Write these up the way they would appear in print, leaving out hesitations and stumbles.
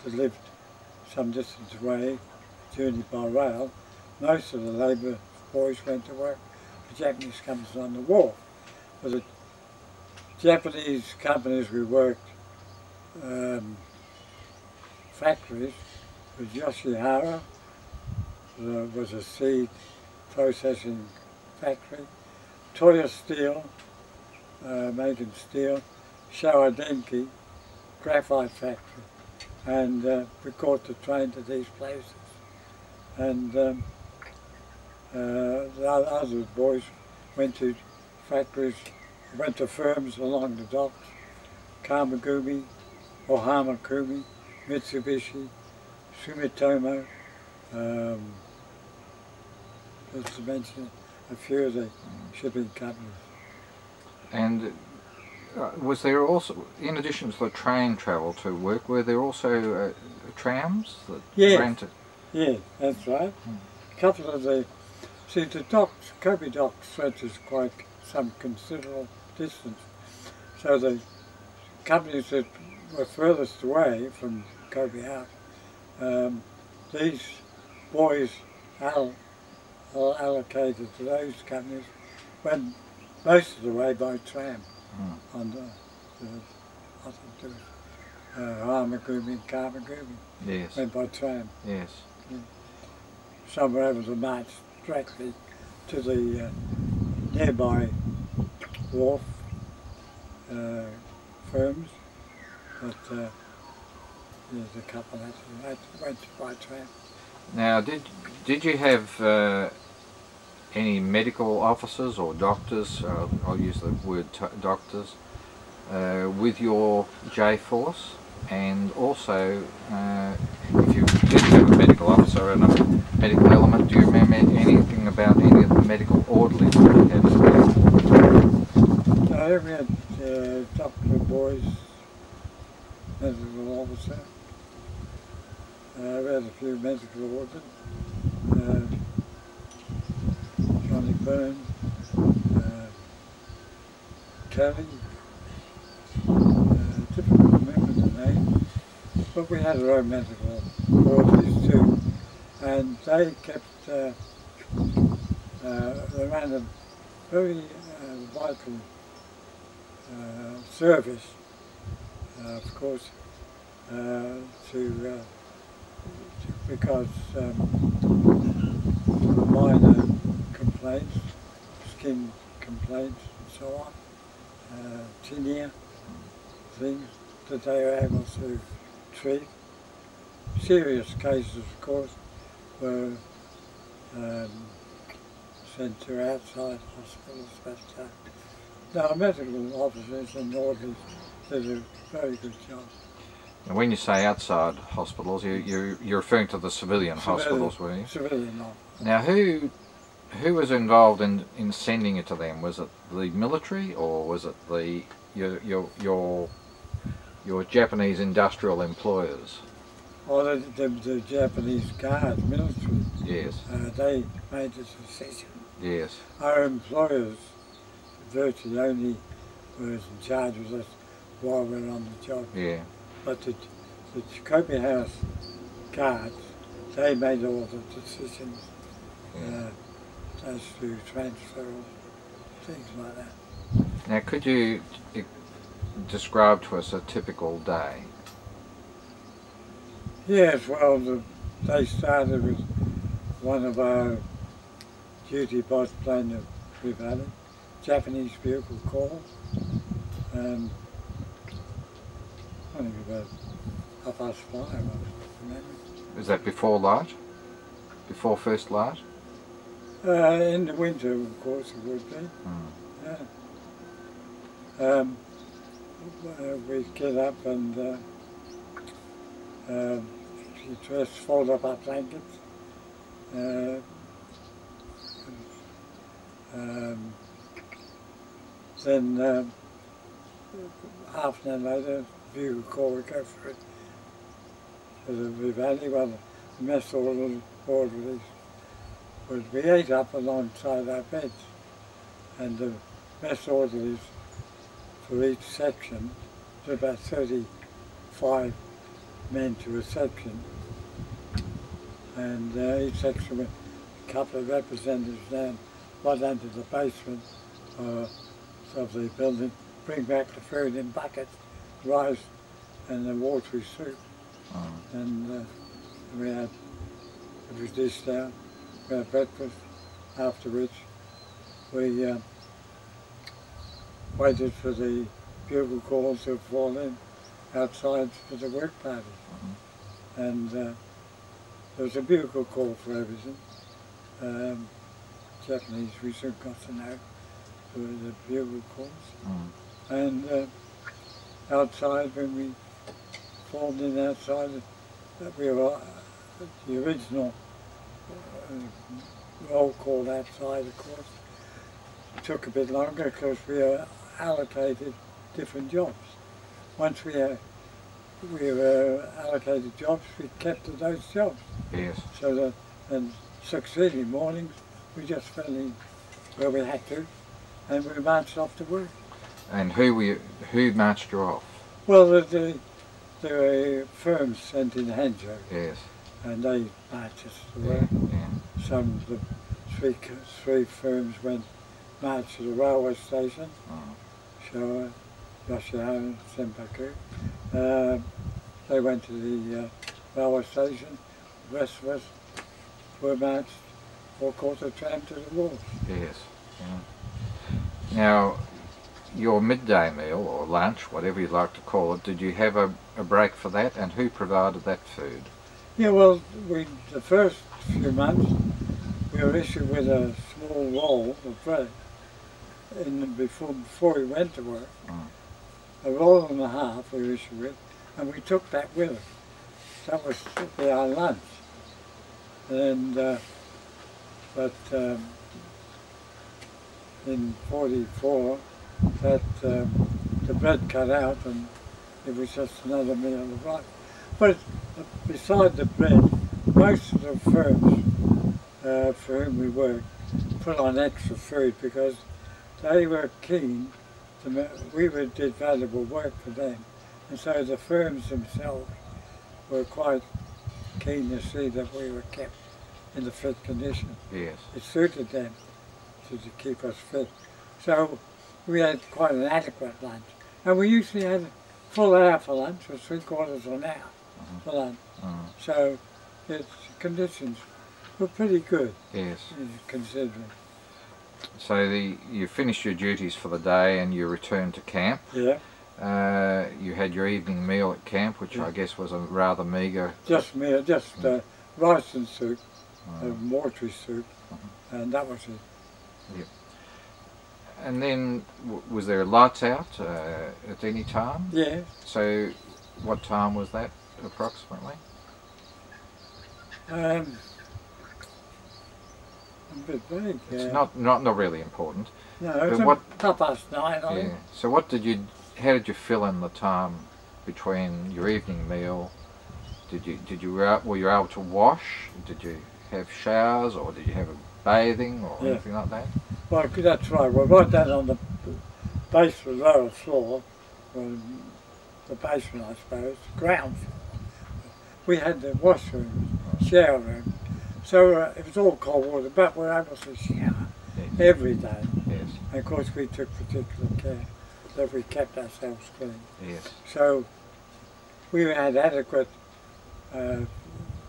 that lived some distance away, journeyed by rail. Most of the labour boys went to work for Japanese companies on the wharf. For the Japanese companies we worked factories with Yoshihara, there was a seed processing factory, Toyo Steel, making steel, Shawadenki, graphite factory, and we caught the train to these places. And the other boys went to factories, went to firms along the docks, Kamagumi, Ohamakumi, Mitsubishi, Sumitomo, just to mention a few of the shipping companies. And was there also, in addition to the train travel to work, were there also trams that rented? Yeah, that's right. A couple of the, see the docks, Kobe docks stretches quite some considerable distance. So the companies that were furthest away from Kobe House, these boys allocated to those companies went most of the way by tram on the I think there was Hamagumi and Kamagumi. Yes. Went by tram. Yes. Yeah. Some were able to march directly to the nearby wharf firms, but there's a couple that went by tram. Now, did you have any medical officers or doctors, I'll use the word doctors, with your J Force? And also, if you did have a medical officer and a medical element, do you remember anything about any of the medical orderlies that you had? No, we had Dr. Boyce, medical officer. We had a few medical orders. Johnny Burns, Kelly, difficult to remember the names, but we had our own medical orderlies too, and they kept, they ran a very vital service, of course, because minor complaints, skin complaints and so on, tinea, things that they were able to treat. Serious cases, of course, were sent to outside hospitals, but our medical officers and orderlies did a very good job. And when you say outside hospitals, you're referring to the civilian hospitals, were you? Civilian hospitals. Now, who was involved in sending it to them? Was it the military, or was it the your Japanese industrial employers? Or the Japanese guards, military. Yes. They made the decision. Yes. Our employers virtually only were in charge of us while we were on the job. Yeah. But the Kobe House guards, they made all the decisions as to transfer, things like that. Now, could you describe to us a typical day? Yes, well, they started with one of our duty boss playing the Valley, Japanese vehicle call, and I think about 5:30. Was that before light? Before first light? In the winter, of course, it would be. Yeah. We'd get up and dress, fold up our blankets. Then half an hour later, bugle call would go for it. To the valley, well, the mess orderlies we ate up alongside our beds, and the mess orderlies for each section, there were about 35 men to a section, and each section with a couple of representatives down, right under the basement of the building, bring back the food in buckets, rice and the watery soup. And we had, it was dished out, we had breakfast, after which we waited for the bugle calls to fall in outside for the work party. And there was a bugle call for everything. Japanese we soon got to know the bugle calls. And outside, when we formed in outside, we were the original roll call outside, of course. It took a bit longer because we were allocated different jobs. Once we were allocated jobs, we kept to those jobs. Yes. So that, and succeeding mornings, we just fell in where we had to, and we marched off to work. And who marched you off? Well, there were firms sent in Hangzhou. Yes. And they marched us to work. Yeah. Some of the three firms went marched to the railway station. Showa, Yoshihara, Senpaku. They went to the railway station. The rest of us were marched or caught a tram to the wharf. Yes. Yeah. Now, your midday meal or lunch, whatever you'd like to call it, did you have a break for that, and who provided that food? Yeah, well, the first few months we were issued with a small roll of bread before we went to work. A roll and a half we were issued with, and we took that with us. That was our lunch. And in '44, that the bread cut out and it was just another meal of rice. But beside the bread, most of the firms for whom we worked put on extra food because they were keen to, we did valuable work for them, and so the firms themselves were quite keen to see that we were kept in the fit condition. Yes. It suited them to keep us fit. So we had quite an adequate lunch. And we usually had a full hour for lunch, or 3/4 of an hour for lunch. So its conditions were pretty good. Yes. Considering. So you finished your duties for the day and you returned to camp. Yeah. You had your evening meal at camp, which I guess was a rather meagre... Just rice and soup, mortuary soup, and that was it. Yep. And then, was there lights out at any time? Yes. So, what time was that, approximately? A bit vague. It's not really important. No, it's about 9:30, I think. Yeah. So how did you fill in the time between your evening meal? Were you able to wash? Did you have showers, or did you have a bathing or anything like that? Well, that's right. We're right down on the base of the lower floor, the basement, I suppose, ground floor. We had the washroom, shower room, so it was all cold water, but we were able to shower every day. Yes. And of course, we took particular care that we kept ourselves clean. Yes. So we had adequate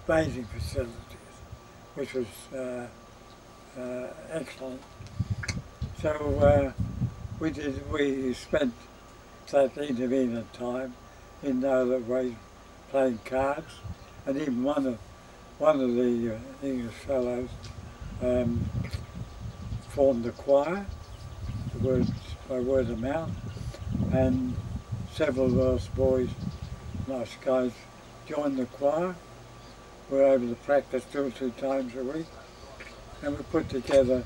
bathing facilities, which was excellent. So we spent that intervening time in other ways, playing cards, and even one of the English fellows formed a choir, by word of mouth, and several of those boys, nice guys, joined the choir. We were able to practice 2 or 3 times a week, and we put together